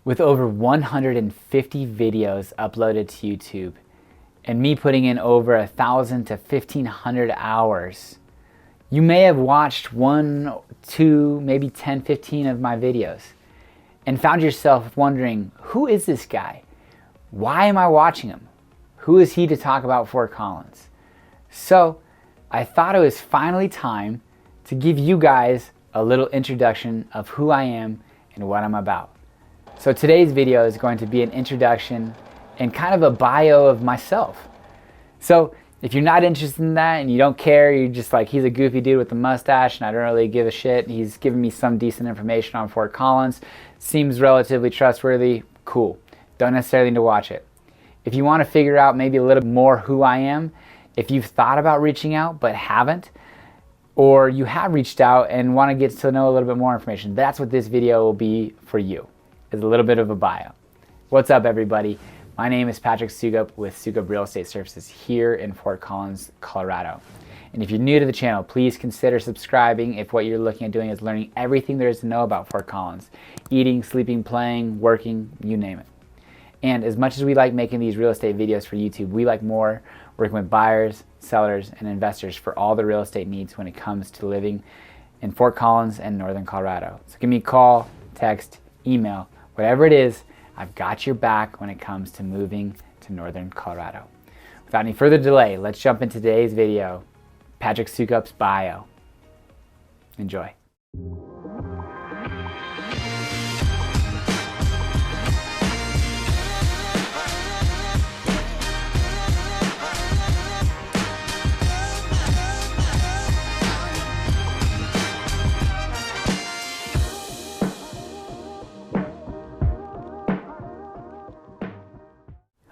With over 150 videos uploaded to YouTube and me putting in over 1,000 to 1,500 hours, you may have watched 1, 2, maybe 10, 15 of my videos and found yourself wondering, who is this guy? Why am I watching him? Who is he to talk about Fort Collins? So I thought it was finally time to give you guys a little introduction of who I am and what I'm about. So today's video is going to be an introduction and kind of a bio of myself. So if you're not interested in that and you don't care, you're just like, he's a goofy dude with a mustache and I don't really give a shit, he's giving me some decent information on Fort Collins, seems relatively trustworthy, cool. Don't necessarily need to watch it. If you want to figure out maybe a little more who I am, if you've thought about reaching out but haven't, or you have reached out and want to get to know a little bit more information, that's what this video will be for you. Is a little bit of a bio. What's up, everybody? My name is Patrick Soukup with Soukup Real Estate Services here in Fort Collins, Colorado. And if you're new to the channel, please consider subscribing if what you're looking at doing is learning everything there is to know about Fort Collins. Eating, sleeping, playing, working, you name it. And as much as we like making these real estate videos for YouTube, we like more working with buyers, sellers, and investors for all the real estate needs when it comes to living in Fort Collins and Northern Colorado. So give me a call, text, email, whatever it is, I've got your back when it comes to moving to Northern Colorado. Without any further delay, let's jump into today's video, Patrick Soukup's bio. Enjoy.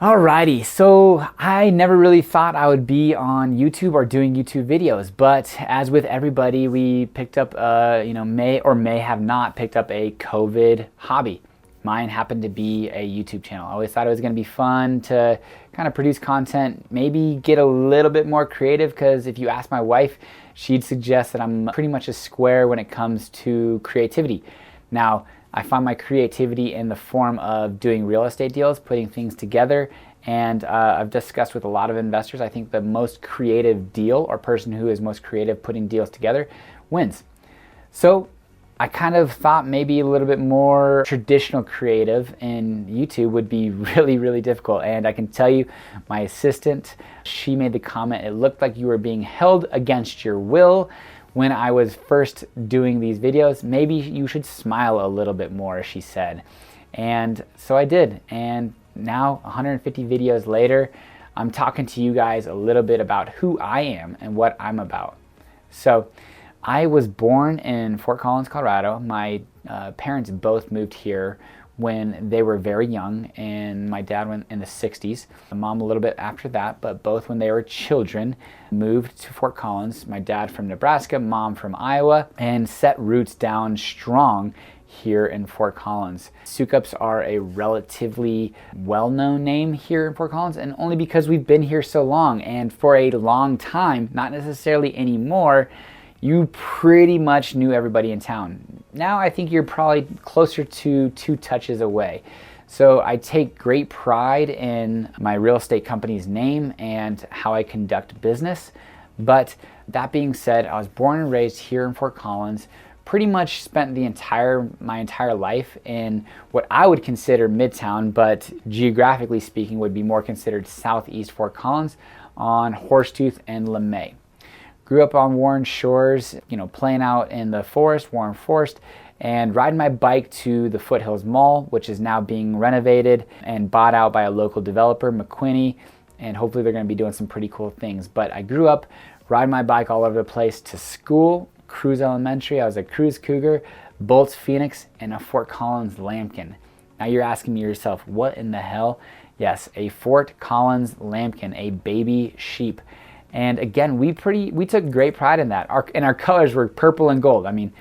Alrighty, so I never really thought I would be on YouTube or doing YouTube videos, but as with everybody, we picked up, may or may have not picked up a COVID hobby. Mine happened to be a YouTube channel. I always thought it was going to be fun to kind of produce content, maybe get a little bit more creative, because if you ask my wife, she'd suggest that I'm pretty much a square when it comes to creativity. Now, I find my creativity in the form of doing real estate deals, putting things together, and I've discussed with a lot of investors, I think the most creative deal or person who is most creative putting deals together wins. So I kind of thought maybe a little bit more traditional creative in YouTube would be really, really difficult. And I can tell you, my assistant, she made the comment, it looked like you were being held against your will when I was first doing these videos. Maybe you should smile a little bit more, she said. And so I did. And now 150 videos later, I'm talking to you guys a little bit about who I am and what I'm about. So I was born in Fort Collins, Colorado. My parents both moved here when they were very young, and my dad went in the 60s. My mom a little bit after that, but both when they were children moved to Fort Collins. My dad from Nebraska, mom from Iowa, and set roots down strong here in Fort Collins. Soukups are a relatively well-known name here in Fort Collins, and only because we've been here so long, and for a long time, not necessarily anymore, you pretty much knew everybody in town. Now I think you're probably closer to 2 touches away. So I take great pride in my real estate company's name and how I conduct business. But that being said, I was born and raised here in Fort Collins, pretty much spent my entire life in what I would consider Midtown, but geographically speaking would be more considered Southeast Fort Collins on Horsetooth and LeMay. Grew up on Warren Shores, playing out in the forest, Warren Forest, and riding my bike to the Foothills Mall, which is now being renovated and bought out by a local developer, McQuinney, and hopefully they're going to be doing some pretty cool things. But I grew up riding my bike all over the place to school, Cruz Elementary. I was a Cruz Cougar, Bolts Phoenix, and a Fort Collins Lambkin. Now you're asking yourself, what in the hell? Yes, a Fort Collins Lambkin, a baby sheep. And again, we took great pride in that. Our colors were purple and gold. I mean,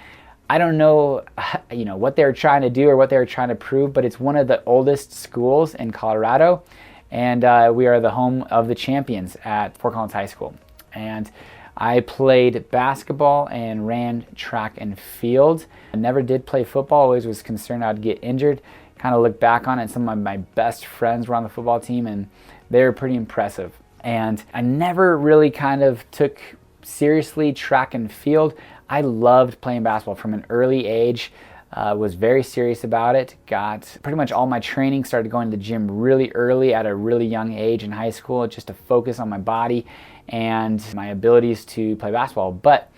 I don't know, what they were trying to do or what they were trying to prove, but it's one of the oldest schools in Colorado, and we are the home of the champions at Fort Collins High School. And I played basketball and ran track and field. I never did play football. Always was concerned I'd get injured. kind of look back on it, some of my best friends were on the football team, and they were pretty impressive. And I never really kind of took seriously track and field. I loved playing basketball from an early age. Was very serious about it. Got pretty much all my training, started going to the gym really early at a really young age in high school, just to focus on my body and my abilities to play basketball. But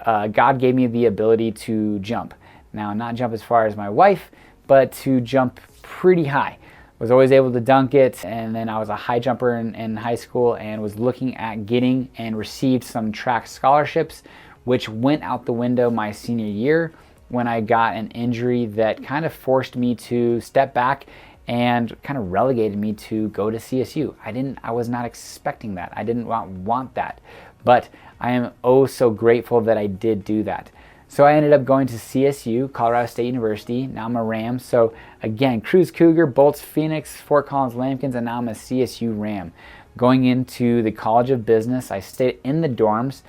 God gave me the ability to jump. Now, not jump as far as my wife, but to jump pretty high. Was always able to dunk it, and then I was a high jumper in high school and was looking at getting and received some track scholarships, which went out the window my senior year when I got an injury that kind of forced me to step back and kind of relegated me to go to CSU. I was not expecting that. I didn't want that, but I am oh so grateful that I did do that. So I ended up going to CSU, Colorado State University. Now I'm a Ram. So again, Cruise Cougar, Bolts Phoenix, Fort Collins Lambkins, and now I'm a CSU Ram. Going into the College of Business, I stayed in the dorms,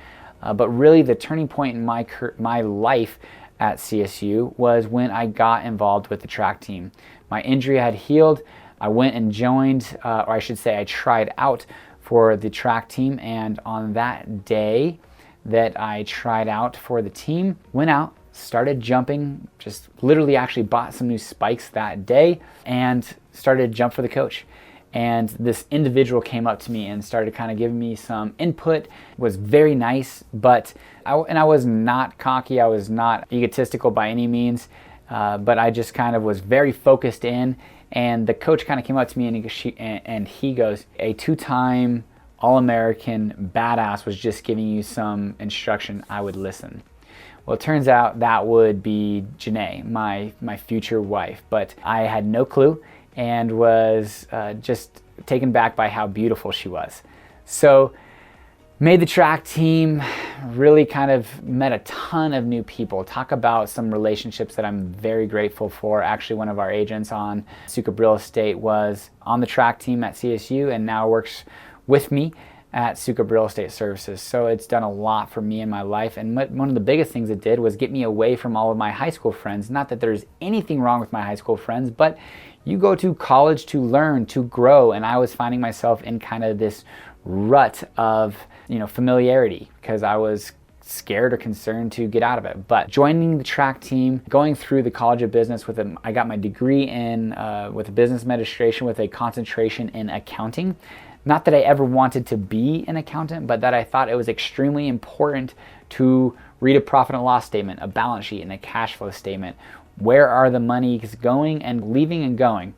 but really the turning point in my life at CSU was when I got involved with the track team. My injury had healed. I went and joined, or I should say I tried out for the track team, and on that day that I tried out for the team, went out, started jumping, just literally actually bought some new spikes that day and started to jump for the coach. And this individual came up to me and started kind of giving me some input. Was very nice, but I was not cocky. I was not egotistical by any means, but I just kind of was very focused in. And the coach kind of came up to me and he goes, "A two-time All-American badass was just giving you some instruction. I would listen." Well, it turns out that would be Janae, my future wife, but I had no clue and was just taken back by how beautiful she was. So made the track team, really kind of met a ton of new people. Talk about some relationships that I'm very grateful for. Actually, one of our agents on Soukup Real Estate was on the track team at CSU and now works with me at Soukup Real Estate Services. So it's done a lot for me in my life. And one of the biggest things it did was get me away from all of my high school friends. Not that there's anything wrong with my high school friends, but you go to college to learn, to grow. And I was finding myself in kind of this rut of, familiarity because I was scared or concerned to get out of it. But joining the track team, going through the College of Business I got my degree in with business administration with a concentration in accounting. Not that I ever wanted to be an accountant, but that I thought it was extremely important to read a profit and loss statement, a balance sheet, and a cash flow statement. Where are the monies going and leaving and going?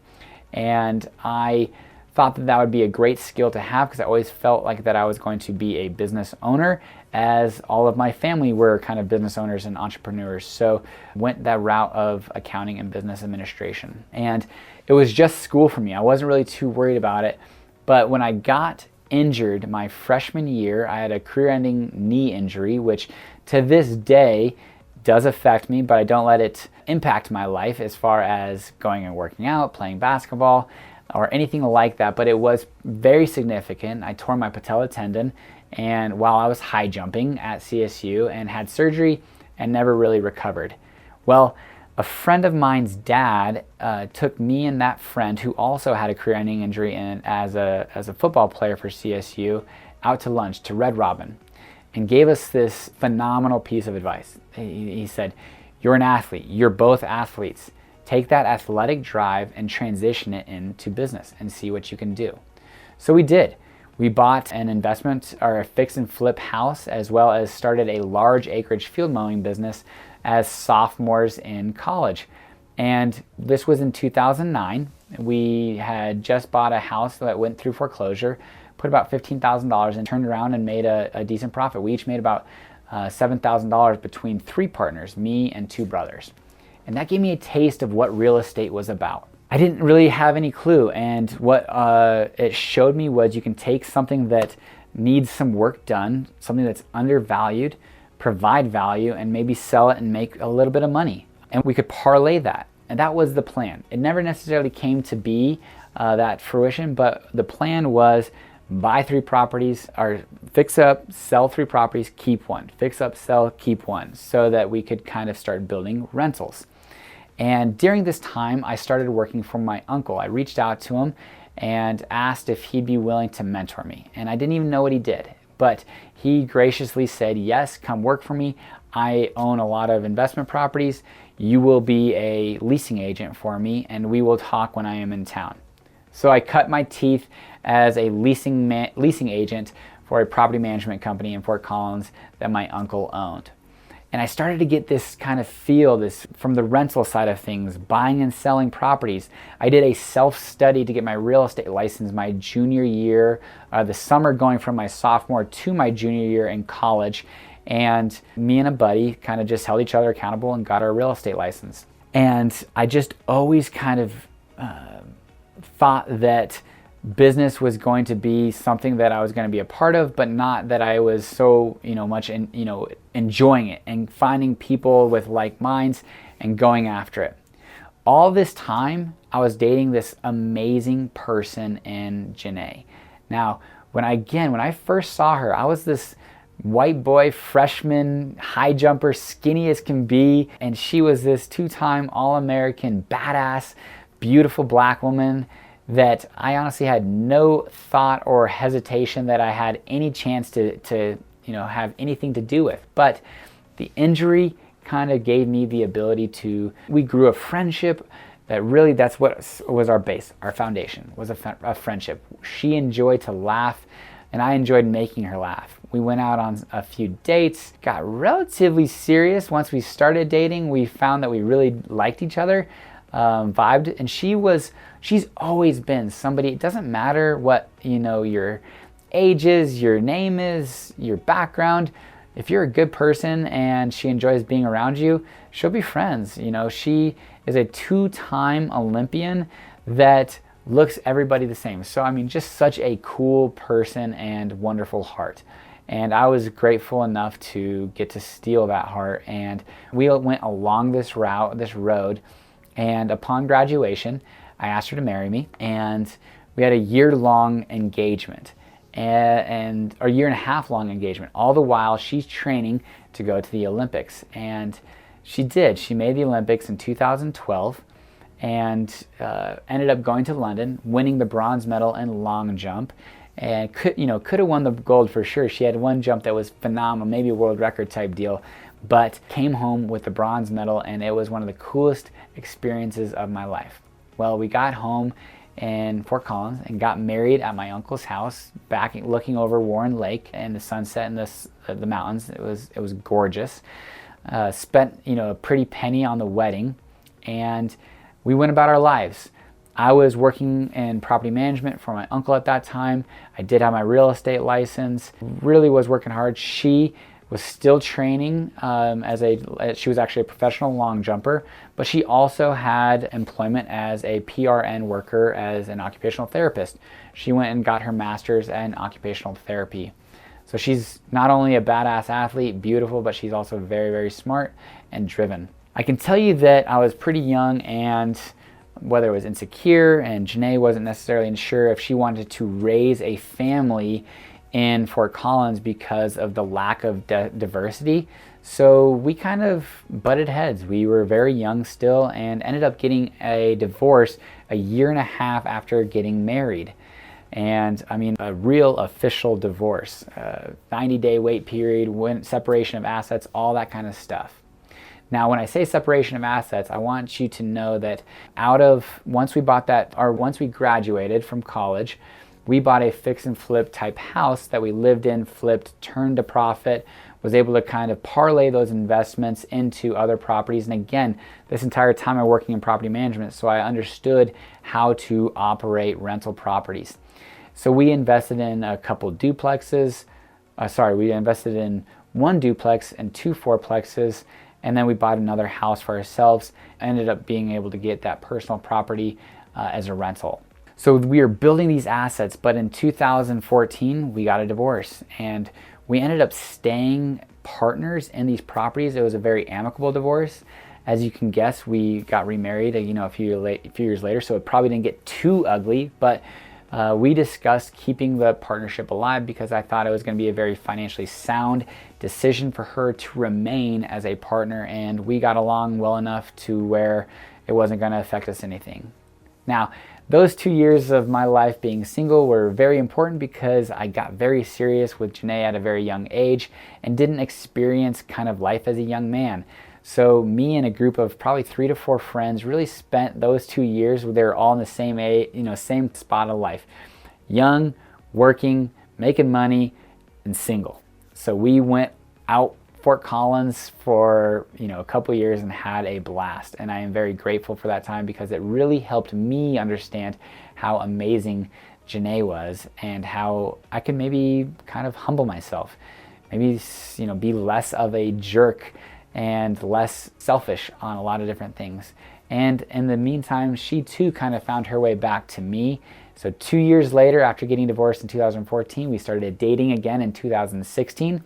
And I thought that would be a great skill to have because I always felt like that I was going to be a business owner, as all of my family were kind of business owners and entrepreneurs. So went that route of accounting and business administration. And it was just school for me. I wasn't really too worried about it. But when I got injured my freshman year, I had a career-ending knee injury, which to this day does affect me, but I don't let it impact my life as far as going and working out, playing basketball, or anything like that. But it was very significant. I tore my patella tendon, and while I was high jumping at CSU and had surgery and never really recovered. Well, a friend of mine's dad took me and that friend, who also had a career-ending injury as a football player for CSU, out to lunch to Red Robin and gave us this phenomenal piece of advice. He said, "You're an athlete. You're both athletes. Take that athletic drive and transition it into business and see what you can do." So we did. We bought an investment or a fix and flip house, as well as started a large acreage field mowing business as sophomores in college. And this was in 2009. We had just bought a house that went through foreclosure, put about $15,000 and turned around and made a decent profit. We each made about $7,000 between three partners, me and two brothers. And that gave me a taste of what real estate was about. I didn't really have any clue, and what it showed me was you can take something that needs some work done, something that's undervalued, provide value, and maybe sell it and make a little bit of money. And we could parlay that. And that was the plan. It never necessarily came to be that fruition, but the plan was buy 3 properties, or fix up, sell 3 properties, keep 1. Fix up, sell, keep 1, so that we could kind of start building rentals. And during this time, I started working for my uncle. I reached out to him and asked if he'd be willing to mentor me. And I didn't even know what he did, but he graciously said, yes, come work for me. I own a lot of investment properties. You will be a leasing agent for me, and we will talk when I am in town. So I cut my teeth as a leasing agent for a property management company in Fort Collins that my uncle owned. And I started to get this kind of feel, this from the rental side of things, buying and selling properties. I did a self-study to get my real estate license my junior year, the summer going from my sophomore to my junior year in college. And me and a buddy kind of just held each other accountable and got our real estate license. And I just always kind of thought that business was going to be something that I was going to be a part of, but not that I was so much enjoying it and finding people with like minds and going after it. All this time, I was dating this amazing person in Janae. Now, when I first saw her, I was this white boy, freshman, high jumper, skinny as can be, and she was this two-time All-American, badass, beautiful black woman that I honestly had no thought or hesitation that I had any chance to have anything to do with. But the injury kind of gave me the ability we grew a friendship that's what was our base, our foundation, was a friendship. She enjoyed to laugh, and I enjoyed making her laugh. We went out on a few dates, got relatively serious. Once we started dating, we found that we really liked each other, vibed, and she's always been somebody, it doesn't matter what your age is, your name is, your background. If you're a good person and she enjoys being around you, she'll be friends. She is a two-time Olympian that looks everybody the same. So just such a cool person and wonderful heart. And I was grateful enough to get to steal that heart. And we went along this road. And upon graduation, I asked her to marry me. And we had a year-long engagement. And a year and a half long engagement. All the while, she's training to go to the Olympics. And she did. She made the Olympics in 2012. And ended up going to London, winning the bronze medal in long jump. And could have won the gold for sure. She had one jump that was phenomenal, maybe a world record type deal, but came home with the bronze medal, and it was one of the coolest experiences of my life. Well, we got home in Fort Collins and got married at my uncle's house, back looking over Warren Lake and the sunset and the mountains. It was gorgeous. Spent a pretty penny on the wedding, and we went about our lives. I was working in property management for my uncle at that time. I did have my real estate license, really was working hard. She was still training she was actually a professional long jumper, but she also had employment as a PRN worker as an occupational therapist. She went and got her master's in occupational therapy. So she's not only a badass athlete, beautiful, but she's also very, very smart and driven. I can tell you that I was pretty young, and whether it was insecure, and Janae wasn't necessarily sure if she wanted to raise a family in Fort Collins because of the lack of diversity. So we kind of butted heads. We were very young still and ended up getting a divorce a year and a half after getting married. And a real official divorce, 90-day wait period, separation of assets, all that kind of stuff. Now, when I say separation of assets, I want you to know that once we graduated from college, we bought a fix and flip type house that we lived in, flipped, turned a profit, was able to kind of parlay those investments into other properties. And again, this entire time I'm working in property management, so I understood how to operate rental properties. So we invested in a couple duplexes. We invested in one duplex and two fourplexes. And then we bought another house for ourselves. Ended up being able to get that personal property as a rental. So we were building these assets, but in 2014, we got a divorce. And we ended up staying partners in these properties. It was a very amicable divorce. As you can guess, we got remarried a few years later, so it probably didn't get too ugly. But We discussed keeping the partnership alive because I thought it was going to be a very financially sound decision for her to remain as a partner, and we got along well enough to where it wasn't going to affect us anything. Now, those 2 years of my life being single were very important because I got very serious with Janae at a very young age and didn't experience kind of life as a young man. So me and a group of probably 3 to 4 friends really spent those 2 years where they were all in the same age, same spot of life. Young, working, making money, and single. So we went out Fort Collins for a couple years and had a blast, and I am very grateful for that time because it really helped me understand how amazing Janae was and how I could maybe kind of humble myself, maybe be less of a jerk and less selfish on a lot of different things. And in the meantime, she too kind of found her way back to me. So 2 years later, after getting divorced in 2014, we started dating again in 2016.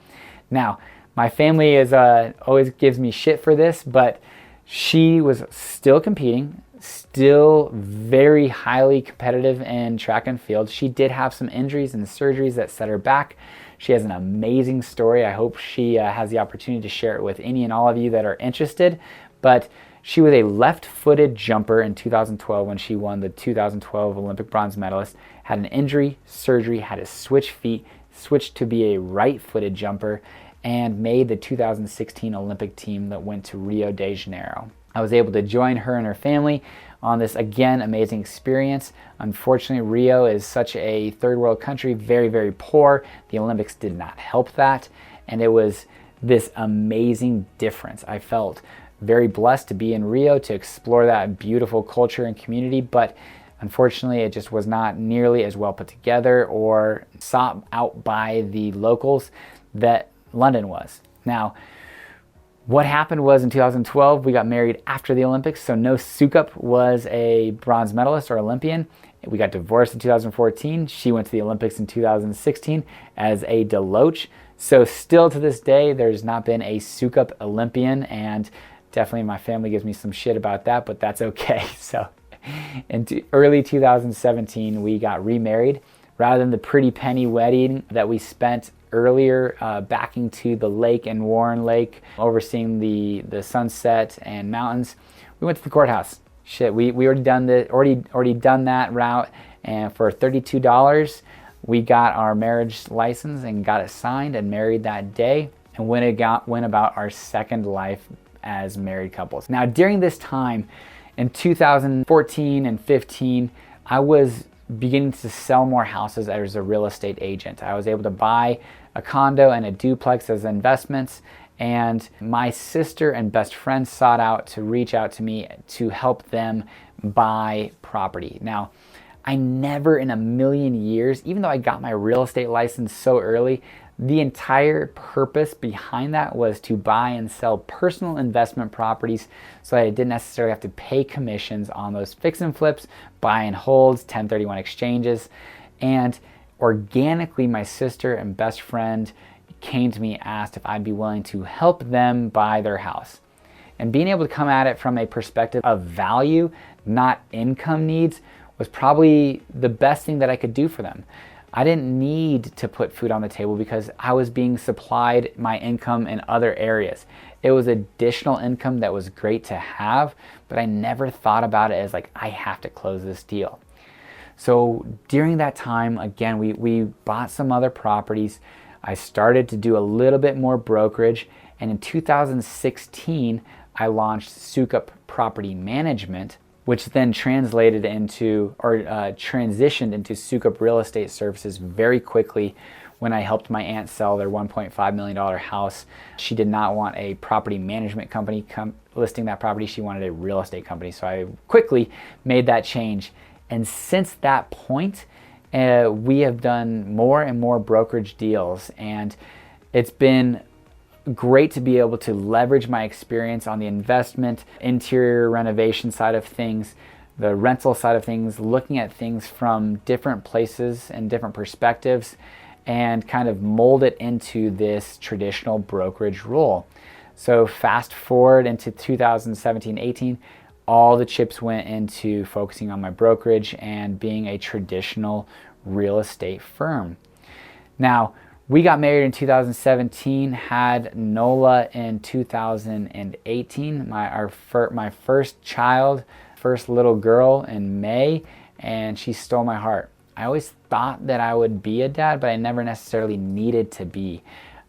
Now, my family is always gives me shit for this, but she was still competing, still very highly competitive in track and field. She did have some injuries and surgeries that set her back. She has an amazing story. I hope she has the opportunity to share it with any and all of you that are interested. But she was a left-footed jumper in 2012 when she won the 2012 Olympic bronze medalist, had an injury, surgery, had to switch feet, switched to be a right-footed jumper, and made the 2016 Olympic team that went to Rio de Janeiro. I was able to join her and her family on this, again, amazing experience. Unfortunately, Rio is such a third world country, very, very poor. The Olympics did not help that, and it was this amazing difference. I felt very blessed to be in Rio to explore that beautiful culture and community, but unfortunately, it just was not nearly as well put together or sought out by the locals that London was. Now, what happened was in 2012, we got married after the Olympics, so no Soukup was a bronze medalist or Olympian. We got divorced in 2014. She went to the Olympics in 2016 as a Deloach. So still to this day, there's not been a Soukup Olympian, and definitely my family gives me some shit about that, but that's okay. So in early 2017, we got remarried. Rather than the pretty penny wedding that we spent earlier backing to the lake in Warren Lake, overseeing the sunset and mountains, we went to the courthouse. Shit, we already done that route, and for $32, we got our marriage license and got it signed and married that day, and went about our second life as married couples. Now, during this time, in 2014 and 15, I was beginning to sell more houses as a real estate agent. I was able to buy a condo and a duplex as investments, and my sister and best friend sought out to reach out to me to help them buy property. Now, I never in a million years, even though I got my real estate license so early, the entire purpose behind that was to buy and sell personal investment properties so I didn't necessarily have to pay commissions on those fix and flips, buy and holds, 1031 exchanges. And organically, my sister and best friend came to me, asked if I'd be willing to help them buy their house. And being able to come at it from a perspective of value, not income needs, was probably the best thing that I could do for them. I didn't need to put food on the table because I was being supplied my income in other areas. It was additional income that was great to have, but I never thought about it as like, I have to close this deal. So during that time, again, we bought some other properties. I started to do a little bit more brokerage, and in 2016, I launched Soukup Property Management, which then translated into or transitioned into Soukup Real Estate Services very quickly when I helped my aunt sell their $1.5 million house. She did not want a property management company listing that property. She wanted a real estate company. So I quickly made that change. And since that point, we have done more and more brokerage deals. And it's been great to be able to leverage my experience on the investment, interior renovation side of things, the rental side of things, looking at things from different places and different perspectives, and kind of mold it into this traditional brokerage role. So fast forward into 2017-18, all the chips went into focusing on my brokerage and being a traditional real estate firm. Now, we got married in 2017, had Nola in 2018, my first child, first little girl in May, and she stole my heart. I always thought that I would be a dad, but I never necessarily needed to be.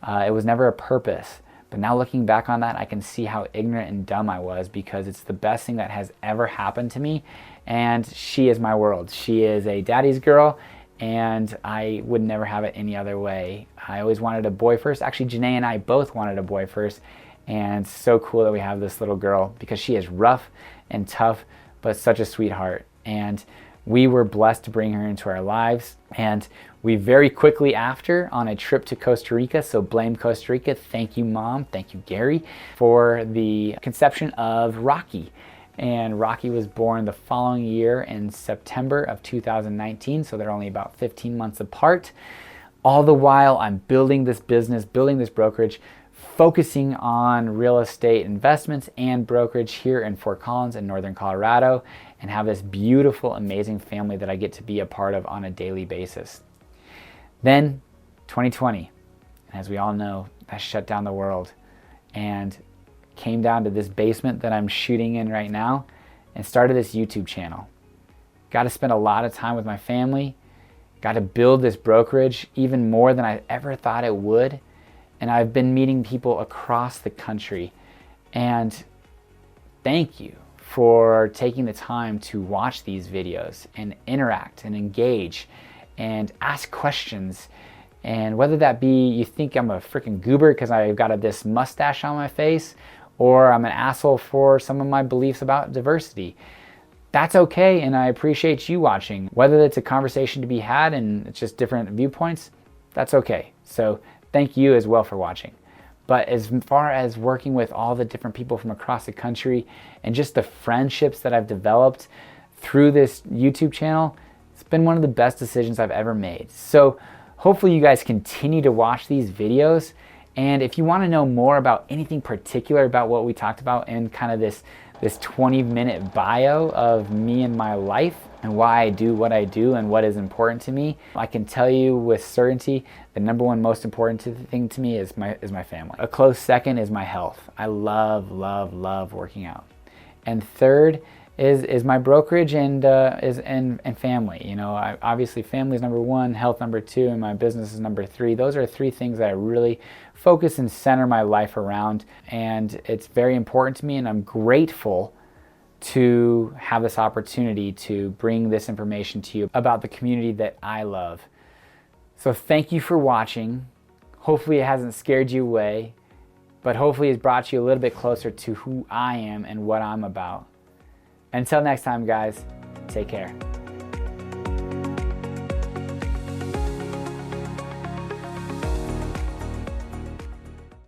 It was never a purpose. But now looking back on that, I can see how ignorant and dumb I was, because it's the best thing that has ever happened to me. And she is my world. She is a daddy's girl, and I would never have it any other way. I always wanted a boy first. Actually, Janae and I both wanted a boy first. And it's so cool that we have this little girl, because she is rough and tough, but such a sweetheart. And we were blessed to bring her into our lives. And we very quickly after, on a trip to Costa Rica, so blame Costa Rica, thank you Mom, thank you Gary, for the conception of Rocky. And Rocky was born the following year in September of 2019, so they're only about 15 months apart. All the while I'm building this business, building this brokerage, focusing on real estate investments and brokerage here in Fort Collins in Northern Colorado, and have this beautiful, amazing family that I get to be a part of on a daily basis. Then 2020, as we all know, that shut down the world and came down to this basement that I'm shooting in right now and started this YouTube channel. Got to spend a lot of time with my family, got to build this brokerage even more than I ever thought it would. And I've been meeting people across the country. And thank you for taking the time to watch these videos and interact and engage and ask questions. And whether that be you think I'm a freaking goober because I've got this mustache on my face, or I'm an asshole for some of my beliefs about diversity, that's okay, and I appreciate you watching. Whether it's a conversation to be had and it's just different viewpoints, that's okay. So thank you as well for watching. But as far as working with all the different people from across the country and just the friendships that I've developed through this YouTube channel, it's been one of the best decisions I've ever made. So hopefully you guys continue to watch these videos. And if you want to know more about anything particular about what we talked about in kind of this 20-minute bio of me and my life and why I do what I do and what is important to me, I can tell you with certainty the number one most important thing to me is my family. A close second is my health. I love, love, love working out. And third is my brokerage and family. You know, obviously family is number one, health number two, and my business is number three. Those are three things that I really focus and center my life around, and it's very important to me, and I'm grateful to have this opportunity to bring this information to you about the community that I love. So thank you for watching. Hopefully it hasn't scared you away, but hopefully it's brought you a little bit closer to who I am and what I'm about. Until next time, guys, take care.